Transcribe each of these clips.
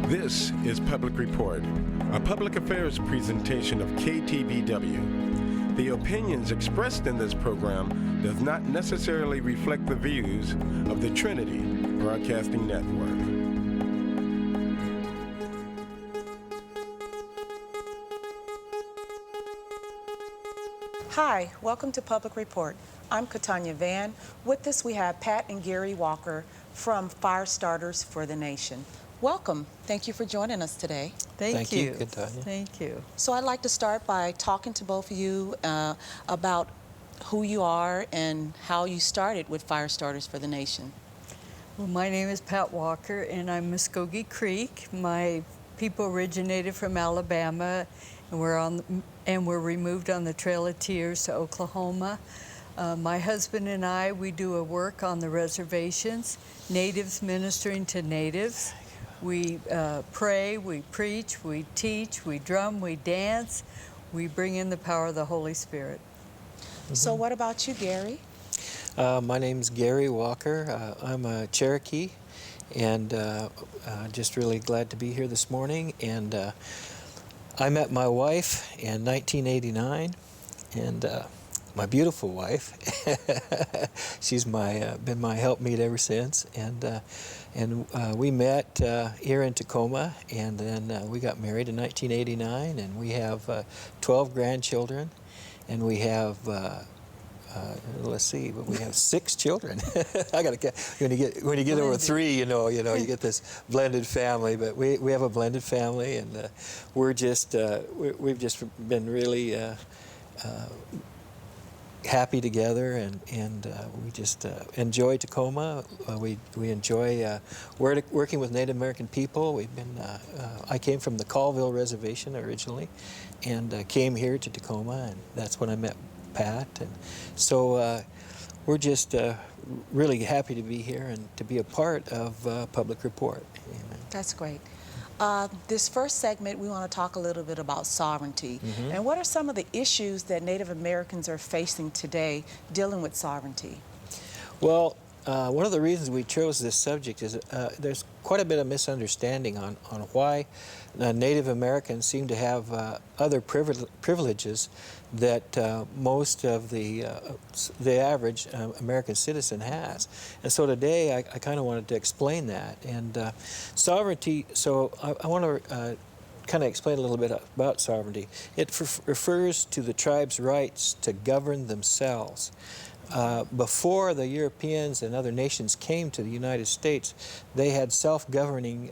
This is Public Report, a public affairs presentation of KTVW. The opinions expressed in this program does not necessarily reflect the views of the Trinity Broadcasting Network. Hi, welcome to Public Report. I'm Katanya Van. With us we have Pat and Gary Walker from Firestarters for the Nation. Welcome. Thank you for joining us today. Thank you, Katanya. Thank you. So I'd like to start by talking to both of you about who you are and how you started with Firestarters for the Nation. Well, my name is Pat Walker, and I'm Muskogee Creek. My people originated from Alabama, and we're removed on the Trail of Tears to Oklahoma. My husband and I, we do a work on the reservations, natives ministering to natives. We pray, we preach, we teach, we drum, we dance. We bring in the power of the Holy Spirit. So what about you, Gary? My name's Gary Walker. I'm a Cherokee, and just really glad to be here this morning. And I met my wife in 1989, and my beautiful wife. She's been my helpmeet ever since, and we met here in Tacoma, and then we got married in 1989, and we have 12 grandchildren, and we have let's see, but we have 6 children. I got to when you get over 3, you get this blended family. But we have a blended family, and we've just been really happy together, and we just enjoy Tacoma. We enjoy working with Native American people. We've been I came from the Colville Reservation originally, and came here to Tacoma, and that's when I met Pat. And so we're just really happy to be here and to be a part of Public Report. Amen. That's great. This first segment, we want to talk a little bit about sovereignty. Mm-hmm. And what are some of the issues that Native Americans are facing today dealing with sovereignty? Well, one of the reasons we chose this subject is there's quite a bit of misunderstanding on why Native Americans seem to have other privileges that most of the average American citizen has. And so today I kind of wanted to explain that. And sovereignty, so I want to kind of explain a little bit about sovereignty. It refers to the tribe's rights to govern themselves. Before the Europeans and other nations came to the United States, they had self-governing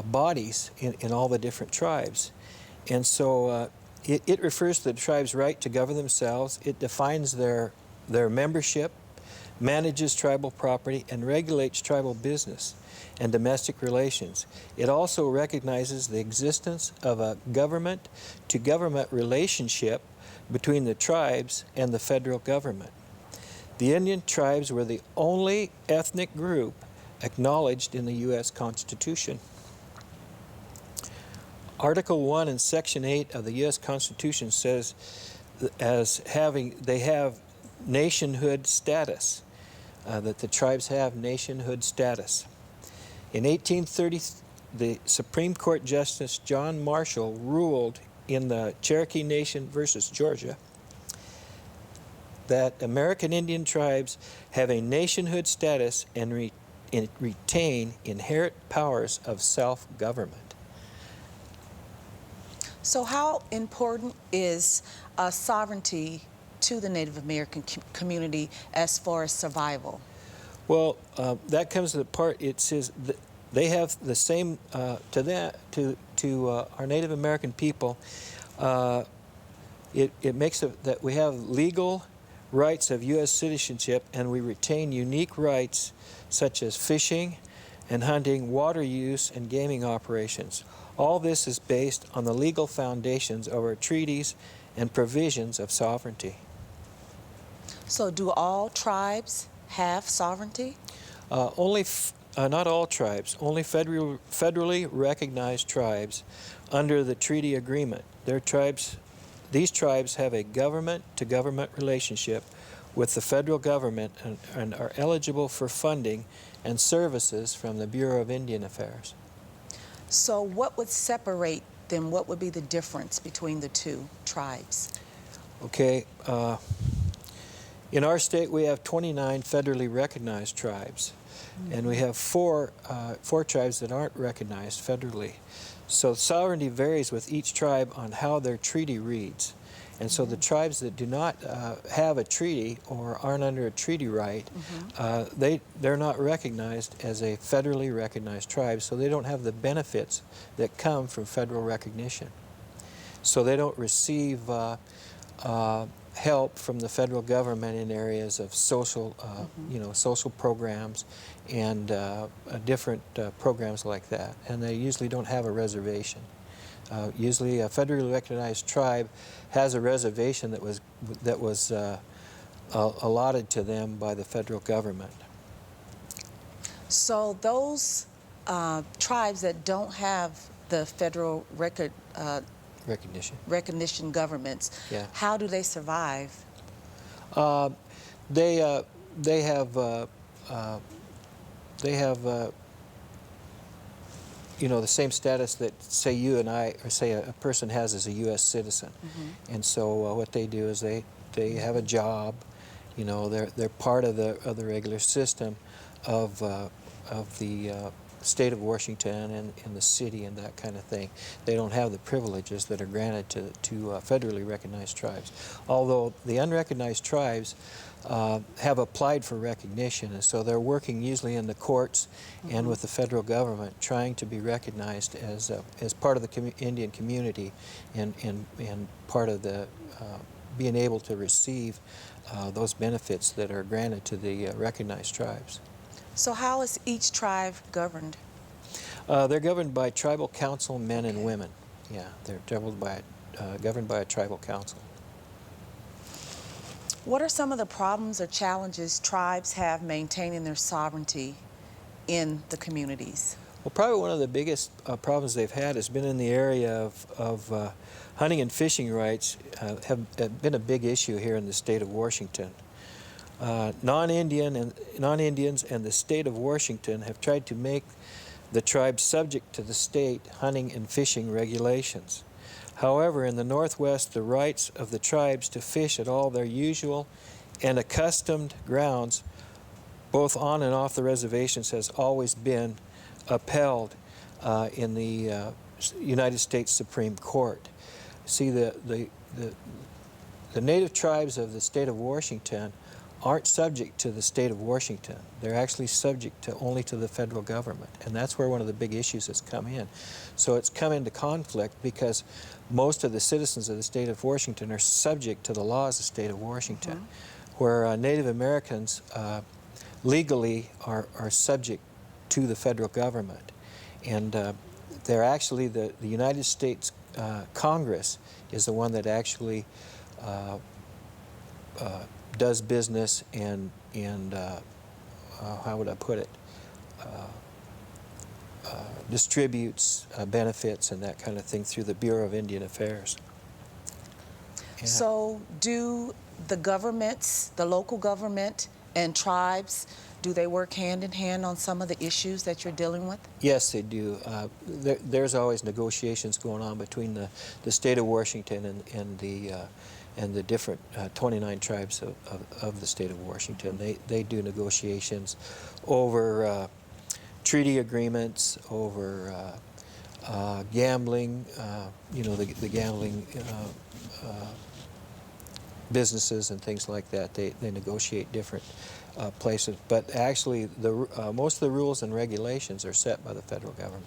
bodies in all the different tribes. And so it refers to the tribe's right to govern themselves. It defines their membership, manages tribal property, and regulates tribal business and domestic relations. It also recognizes the existence of a government-to-government relationship between the tribes and the federal government. The Indian tribes were the only ethnic group acknowledged in the U.S. Constitution. Article 1 and Section 8 of the U.S. Constitution says they have nationhood status, that the tribes have nationhood status. In 1830, the Supreme Court Justice John Marshall ruled in the Cherokee Nation versus Georgia that American Indian tribes have a nationhood status and retain inherent powers of self-government. So how important is sovereignty to the Native American community as far as survival? Well, that comes to the part, it says that they have the same, to our Native American people, it makes it that we have legal rights of U.S. citizenship, and we retain unique rights such as fishing and hunting, water use, and gaming operations. All this is based on the legal foundations of our treaties and provisions of sovereignty. So do all tribes have sovereignty? Not all tribes, only federally recognized tribes under the treaty agreement. These tribes have a government-to-government relationship with the federal government and are eligible for funding and services from the Bureau of Indian Affairs. So what would separate them? What would be the difference between the two tribes? Okay, in our state we have 29 federally recognized tribes, and we have four tribes that aren't recognized federally. So sovereignty varies with each tribe on how their treaty reads. And so the tribes that do not have a treaty or aren't under a treaty right, they're not recognized as a federally recognized tribe, so they don't have the benefits that come from federal recognition. So they don't receive help from the federal government in areas of social, social programs and different programs like that. And they usually don't have a reservation. Usually a federally recognized tribe has a reservation that was allotted to them by the federal government. So those tribes that don't have the federal recognition governments, Yeah. how do they survive? They have the same status that, say, you and I, or say a person has as a U.S. citizen. And so what they do is they have a job. They're part of the regular system of the state of Washington and the city and that kind of thing. They don't have the privileges that are granted to federally recognized tribes. Although the unrecognized tribes have applied for recognition, and so they're working usually in the courts and with the federal government, trying to be recognized as part of the Indian community and part of the being able to receive those benefits that are granted to the recognized tribes. So how is each tribe governed? They're governed by tribal council men and women. Yeah, they're governed by a tribal council. What are some of the problems or challenges tribes have maintaining their sovereignty in the communities? Well, probably one of the biggest problems they've had has been in the area of hunting and fishing rights. Have been a big issue here in the state of Washington. Non-Indians and the state of Washington have tried to make the tribe subject to the state hunting and fishing regulations. However, in the Northwest, the rights of the tribes to fish at all their usual and accustomed grounds, both on and off the reservations, has always been upheld in the United States Supreme Court. See, the native tribes of the state of Washington aren't subject to the state of Washington. They're actually subject only to the federal government, and that's where one of the big issues has come in. So it's come into conflict because most of the citizens of the state of Washington are subject to the laws of the state of Washington, where Native Americans legally are subject to the federal government. And they're actually, the United States Congress is the one that actually does business and how would I put it, distributes benefits and that kind of thing through the Bureau of Indian Affairs. Yeah. So do the governments, the local government and tribes, do they work hand in hand on some of the issues that you're dealing with? Yes, they do. There's always negotiations going on between the state of Washington and the different 29 tribes of the state of Washington. They do negotiations over treaty agreements, over gambling, the gambling businesses and things like that. They negotiate different places, but actually most of the rules and regulations are set by the federal government.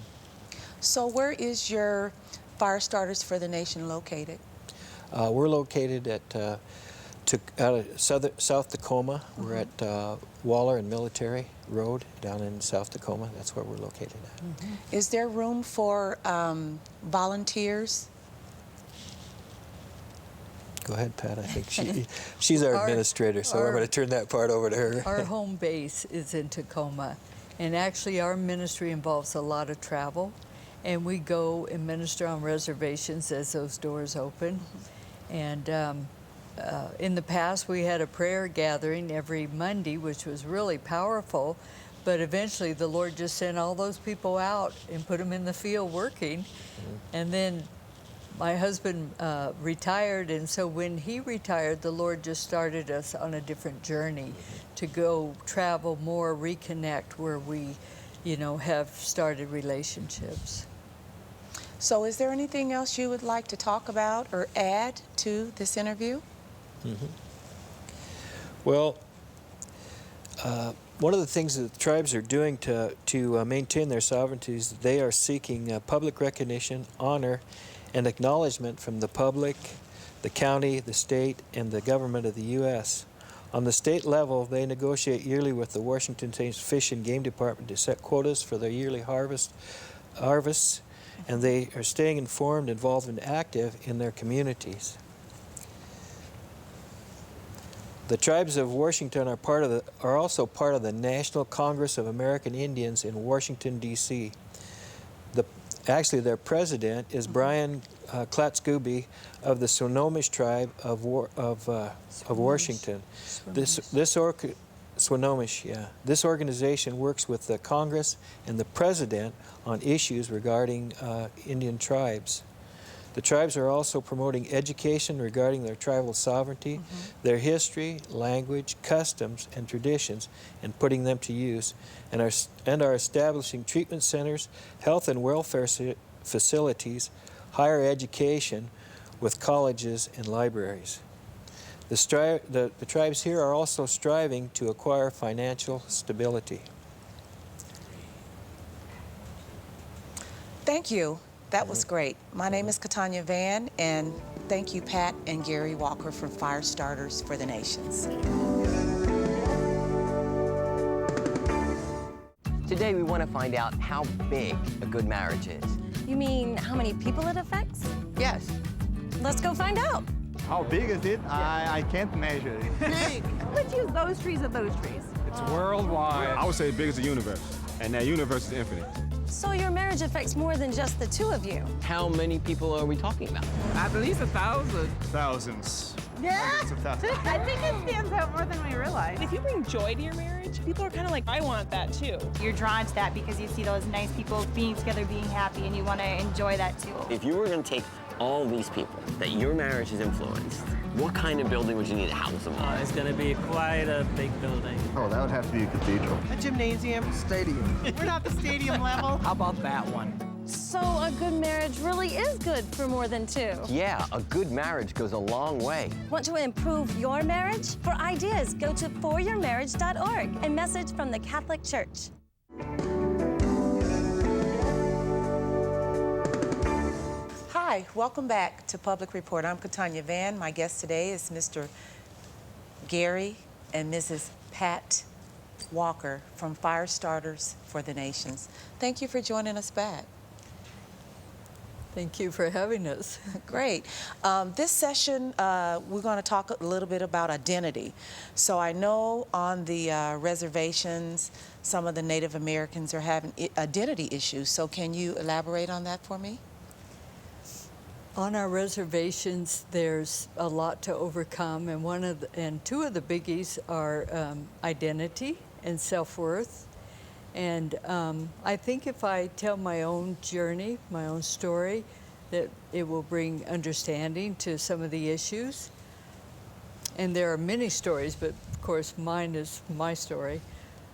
So where is your Fire Starters for the Nation located? We're located out of South Tacoma. We're at Waller and Military Road down in South Tacoma. That's where we're located at. Is there room for volunteers? Go ahead, Pat. I think she's our administrator, so I'm going to turn that part over to her. Our home base is in Tacoma, and actually our ministry involves a lot of travel, and we go and minister on reservations as those doors open. And in the past, we had a prayer gathering every Monday, which was really powerful, But eventually the Lord just sent all those people out and put them in the field working. And then my husband retired, and so when he retired, the Lord just started us on a different journey to go travel more, reconnect where we, have started relationships. So is there anything else you would like to talk about or add to this interview? Well, one of the things that the tribes are doing to maintain their sovereignty is they are seeking public recognition, honor, and acknowledgement from the public, the county, the state, and the government of the U.S. On the state level, they negotiate yearly with the Washington State Fish and Game Department to set quotas for their yearly harvests, and they are staying informed, involved, and active in their communities. The tribes of Washington are also part of the National Congress of American Indians in Washington, D.C. Actually, their president is Brian Klatskubi of the Swinomish tribe of Washington. Swinomish, yeah. This organization works with the Congress and the president on issues regarding Indian tribes. The tribes are also promoting education regarding their tribal sovereignty, their history, language, customs, and traditions, and putting them to use, and are establishing treatment centers, health and welfare facilities, higher education with colleges and libraries. The tribes here are also striving to acquire financial stability. Thank you. That was great. My name is Katanya Van, and thank you, Pat and Gary Walker from Fire Starters for the Nations. Today we want to find out how big a good marriage is. You mean how many people it affects? Yes. Let's go find out. How big is it? I can't measure it. Let's use those trees and those trees. It's worldwide. I would say big as the universe, and that universe is infinite. So your marriage affects more than just the two of you. How many people are we talking about? At least 1,000. Thousands. Yeah. Hundreds of thousands. I think it stands out more than we realize. If you bring joy to your marriage, people are kind of like, I want that too. You're drawn to that because you see those nice people being together, being happy, and you want to enjoy that too. If you were going to take all these people that your marriage has influenced, what kind of building would you need to house them all? It's going to be quite a big building. Oh, that would have to be a cathedral. A gymnasium. Stadium. We're not the stadium level. How about that one? So a good marriage really is good for more than two. Yeah, a good marriage goes a long way. Want to improve your marriage? For ideas, go to foryourmarriage.org. A message from the Catholic Church. Hi, welcome back to Public Report. I'm Katanya Van. My guest today is Mr. Gary and Mrs. Pat Walker from Fire Starters for the Nations. Thank you for joining us back. Thank you for having us. Great. This session, we're going to talk a little bit about identity. So I know on the reservations, some of the Native Americans are having identity issues. So can you elaborate on that for me? On our reservations, there's a lot to overcome, and two of the biggies are identity and self-worth. And I think if I tell my own journey, my own story, that it will bring understanding to some of the issues. And there are many stories, but of course mine is my story.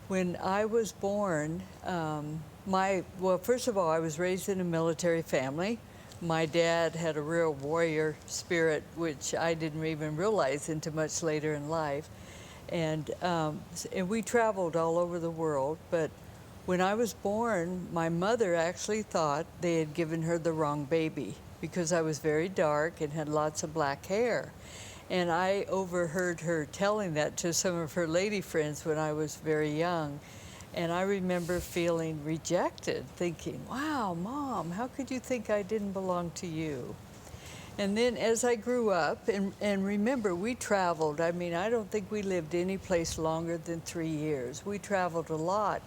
When I was born, well, first of all, I was raised in a military family. My dad had a real warrior spirit, which I didn't even realize until much later in life. And we traveled all over the world, but when I was born, my mother actually thought they had given her the wrong baby because I was very dark and had lots of black hair. And I overheard her telling that to some of her lady friends when I was very young. And I remember feeling rejected, thinking, wow, Mom, how could you think I didn't belong to you? And then as I grew up, and remember, we traveled. I mean, I don't think we lived any place longer than 3 years. We traveled a lot.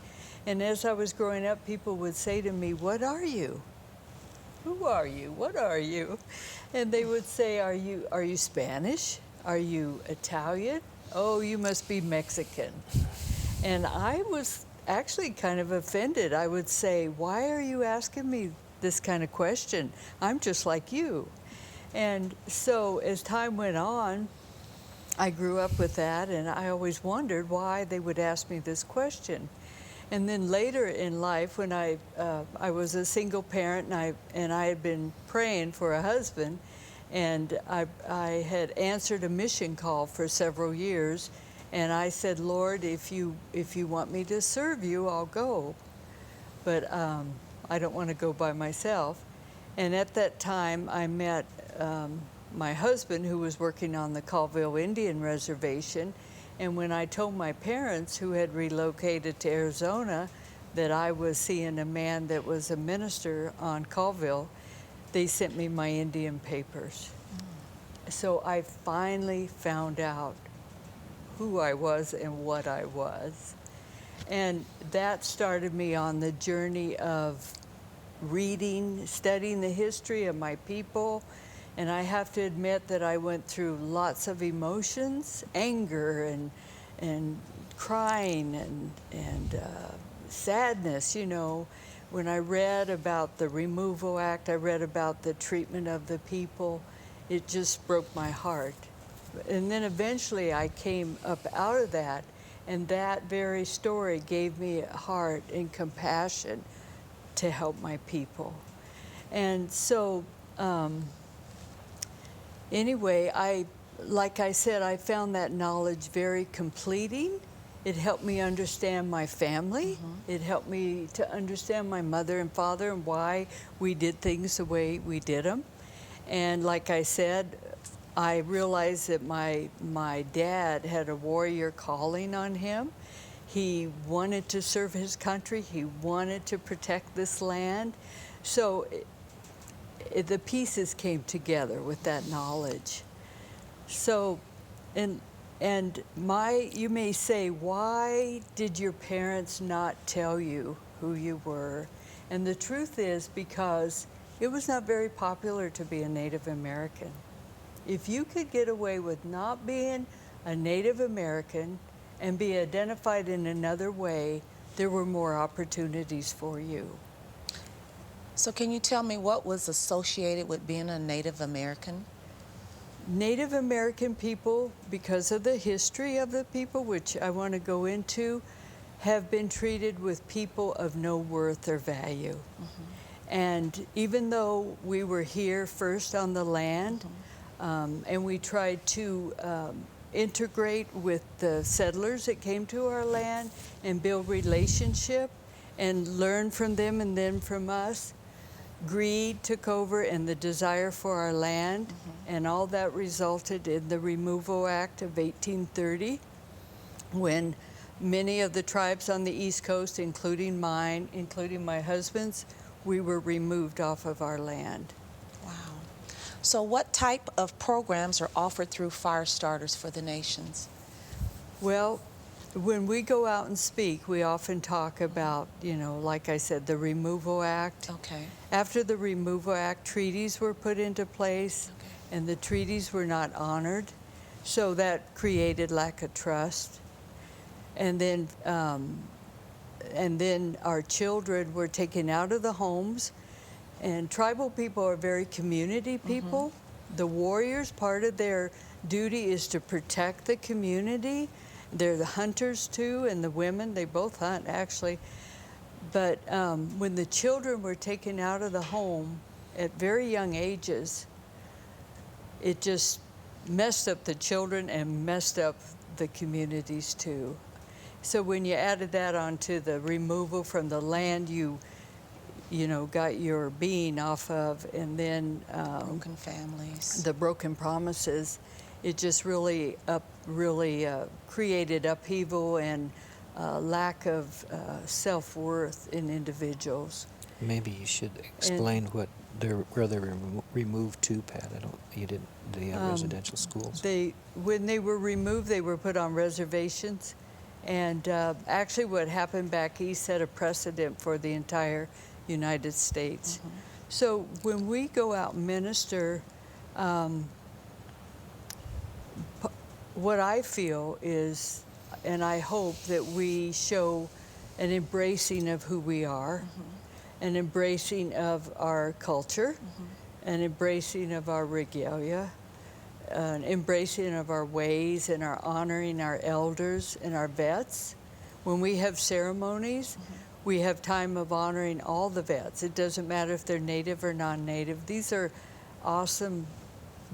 And as I was growing up, people would say to me, what are you? Who are you? What are you? And they would say, are you Spanish? Are you Italian? Oh, you must be Mexican. And I was actually kind of offended. I would say, why are you asking me this kind of question? I'm just like you. And so as time went on, I grew up with that, and I always wondered why they would ask me this question. And then later in life, when I was a single parent, and I had been praying for a husband, and I had answered a mission call for several years, and I said, Lord, if you want me to serve you, I'll go, but I don't want to go by myself. And at that time, I met my husband, who was working on the Colville Indian Reservation. And when I told my parents, who had relocated to Arizona, that I was seeing a man that was a minister on Colville, they sent me my Indian papers. So I finally found out who I was and what I was. And that started me on the journey of reading, studying the history of my people. And I have to admit that I went through lots of emotions, anger and crying and sadness, you know. When I read about the Removal Act, I read about the treatment of the people, it just broke my heart. And then eventually I came up out of that, and that very story gave me a heart and compassion to help my people. And so, anyway, like I said, I found that knowledge very completing. It helped me understand my family. It helped me to understand my mother and father and why we did things the way we did them. And like I said, I realized that my dad had a warrior calling on him. He wanted to serve his country. He wanted to protect this land. So the pieces came together with that knowledge. So, you may say, why did your parents not tell you who you were? And the truth is because it was not very popular to be a Native American. If you could get away with not being a Native American and be identified in another way, there were more opportunities for you. So can you tell me what was associated with being a Native American? Native American people, because of the history of the people, which I want to go into, have been treated with people of no worth or value. And even though we were here first on the land, and we tried to integrate with the settlers that came to our land and build relationship and learn from them and then from us, greed took over and the desire for our land, and all that resulted in the Removal Act of 1830, when many of the tribes on the East Coast, including mine, including my husband's, we were removed off of our land. Wow. So what type of programs are offered through Firestarters for the Nations? Well, when we go out and speak, we often talk about, like I said, the Removal Act. Okay. After the Removal Act, treaties were put into place, and the treaties were not honored, so that created lack of trust. And then our children were taken out of the homes, and tribal people are very community people. The warriors, part of their duty is to protect the community. They're the hunters too, and the women, they both hunt actually. But when the children were taken out of the home at very young ages, it just messed up the children and messed up the communities too. So when you added that onto the removal from the land you got your being off of, and then broken families, the broken promises, it just really created upheaval and lack of self-worth in individuals. Maybe you should explain where they were removed to, Pat. You didn't. Do they have residential schools? When they were removed, they were put on reservations, and actually, what happened back east set a precedent for the entire United States. So when we go out and minister, what I feel is, and I hope that we show an embracing of who we are, an embracing of our culture, an embracing of our regalia, an embracing of our ways and our honoring our elders and our vets. When we have ceremonies, we have time of honoring all the vets. It doesn't matter if they're native or non-native. These are awesome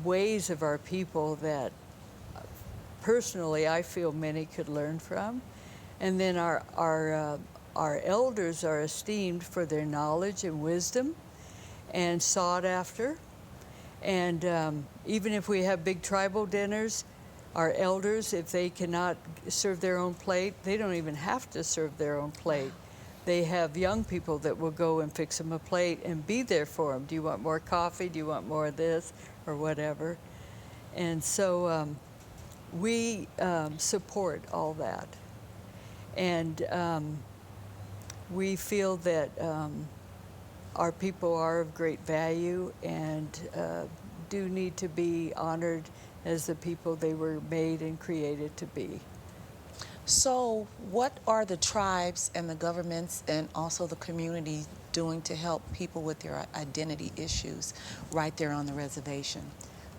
ways of our people that personally I feel many could learn from. And then our elders are esteemed for their knowledge and wisdom and sought after. And even if we have big tribal dinners, our elders, if they cannot serve their own plate, they don't even have to serve their own plate. They have young people that will go and fix them a plate and be there for them. Do you want more coffee? Do you want more of this? Or whatever. And so we support all that. And we feel that our people are of great value and do need to be honored as the people they were made and created to be. So what are the tribes and the governments and also the community doing to help people with their identity issues right there on the reservation?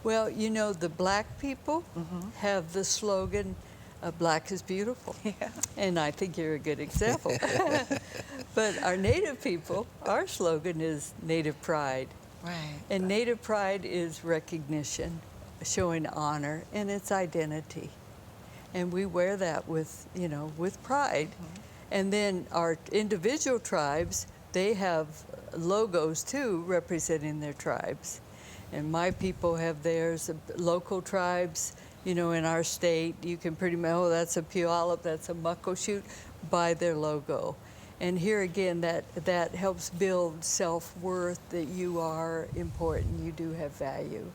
Well, you know, the black people have the slogan, black is beautiful. Yeah. And I think you're a good example. But our Native people, our slogan is Native Pride. Right. And Native Pride is recognition, showing honor, and it's identity. And we wear that with, you know, with pride. And then our individual tribes, they have logos too representing their tribes. And my people have theirs. Local tribes, you know, in our state, you can pretty much, oh, that's a Puyallup, that's a Muckleshoot, by their logo. And here again, that helps build self-worth, that you are important, you do have value.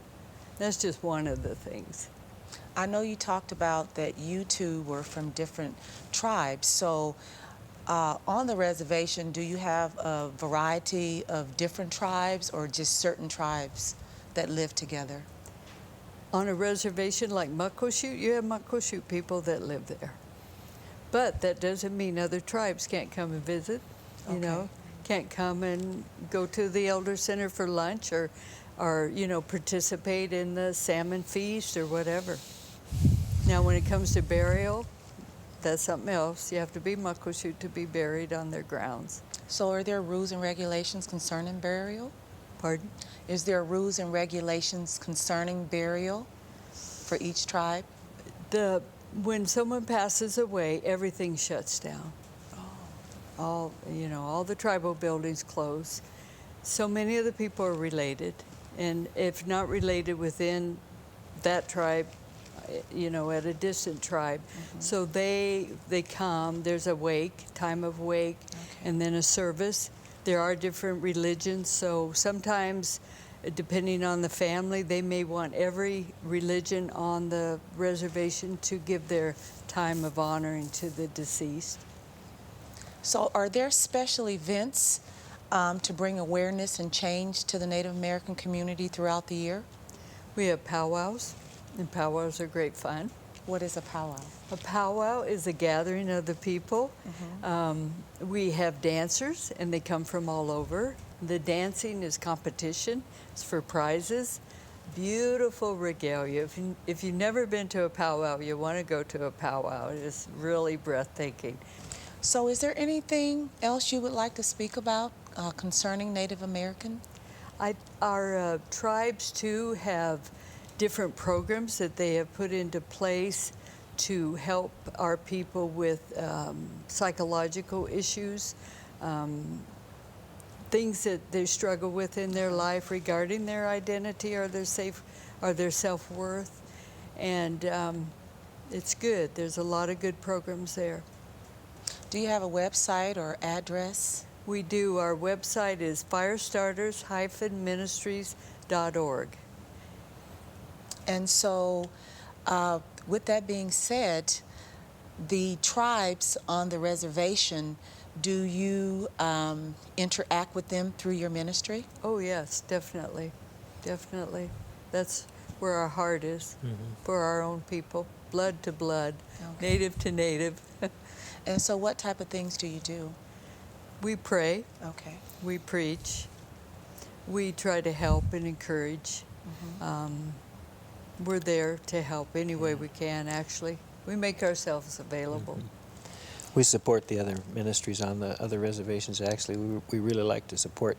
That's just one of the things. I know you talked about that you two were from different tribes. So on the reservation, do you have a variety of different tribes or just certain tribes that live together? On a reservation like Muckleshoot, you have Muckleshoot people that live there. But that doesn't mean other tribes can't come and visit, you know, can't come and go to the Elder Center for lunch or you know, participate in the salmon feast or whatever. Now, when it comes to burial, that's something else. You have to be Muckleshoot to be buried on their grounds. So are there rules and regulations concerning burial? Pardon? Is there rules and regulations concerning burial for each tribe? When someone passes away, everything shuts down. All, you know, all the tribal buildings close. So many of the people are related, and if not related within that tribe, you know, at a distant tribe. So they come, there's a wake, time of wake, and then a service. There are different religions, so sometimes, depending on the family, they may want every religion on the reservation to give their time of honoring to the deceased. So are there special events to bring awareness and change to the Native American community throughout the year? We have powwows, and powwows are great fun. What is a powwow? A powwow is a gathering of the people. We have dancers, and they come from all over. The dancing is competition. It's for prizes. Beautiful regalia. If you've never been to a powwow, you want to go to a powwow. It's really breathtaking. So is there anything else you would like to speak about concerning Native American? Our tribes, too, have different programs that they have put into place to help our people with psychological issues, things that they struggle with in their life regarding their identity or their self-worth. And it's good. There's a lot of good programs there. Do you have a website or address? We do. Our website is firestarters-ministries.org. And so, with that being said, the tribes on the reservation, do you interact with them through your ministry? Oh, yes, definitely. Definitely. That's where our heart is, for our own people, blood to blood, native to native. And so what type of things do you do? We pray. Okay. We preach. We try to help and encourage. We're there to help any way we can, actually. We make ourselves available. We support the other ministries on the other reservations. Actually, we really like to support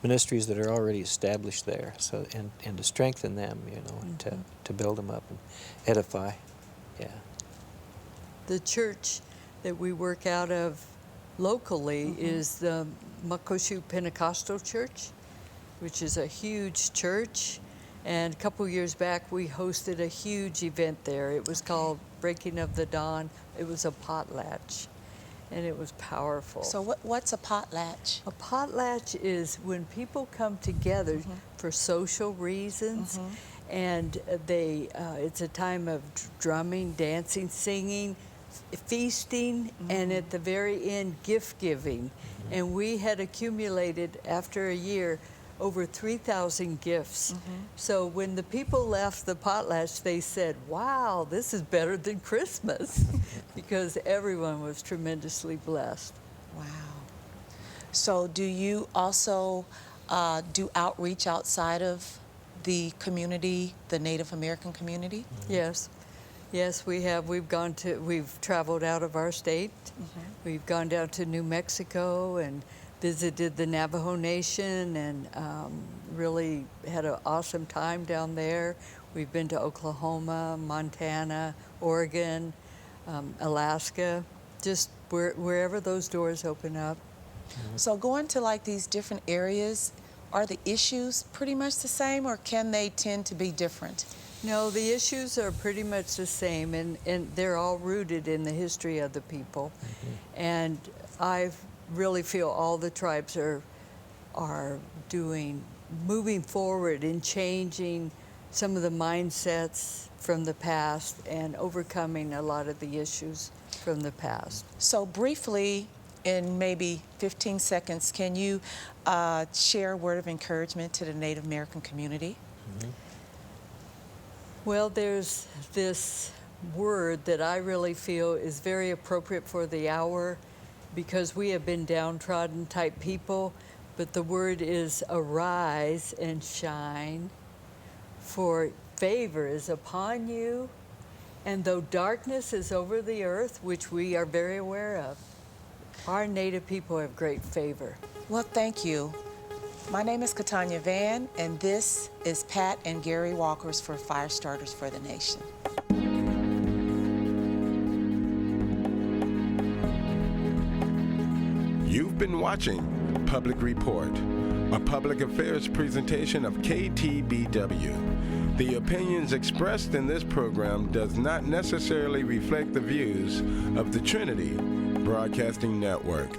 ministries that are already established there, so and to strengthen them, you know, and to build them up and edify. Yeah. The church that we work out of locally is the Makoshu Pentecostal Church, which is a huge church. And a couple years back, we hosted a huge event there. It was called Breaking of the Dawn. It was a potlatch, and it was powerful. So what's a potlatch? A potlatch is when people come together for social reasons, and it's a time of drumming, dancing, singing, feasting, and at the very end, gift giving. And we had accumulated, after a year, over 3,000 gifts. So when the people left the potlatch, they said, wow, this is better than Christmas, because everyone was tremendously blessed. Wow. So do you also do outreach outside of the community, the Native American community? Yes. Yes, we have. We've traveled out of our state. We've gone down to New Mexico and visited the Navajo Nation and really had an awesome time down there. We've been to Oklahoma, Montana, Oregon, Alaska, just wherever those doors open up. So going to like these different areas, are the issues pretty much the same, or can they tend to be different? No, the issues are pretty much the same, and they're all rooted in the history of the people. And I really feel all the tribes are moving forward and changing some of the mindsets from the past and overcoming a lot of the issues from the past. So briefly, in maybe 15 seconds, can you share a word of encouragement to the Native American community? Well, there's this word that I really feel is very appropriate for the hour, because we have been downtrodden type people, but the word is arise and shine, for favor is upon you, and though darkness is over the earth, which we are very aware of, our Native people have great favor. Well, thank you. My name is Katanya Van, and this is Pat and Gary Walkers for Firestarters for the Nation. You've been watching Public Report, a public affairs presentation of KTBW. The opinions expressed in this program does not necessarily reflect the views of the Trinity Broadcasting Network.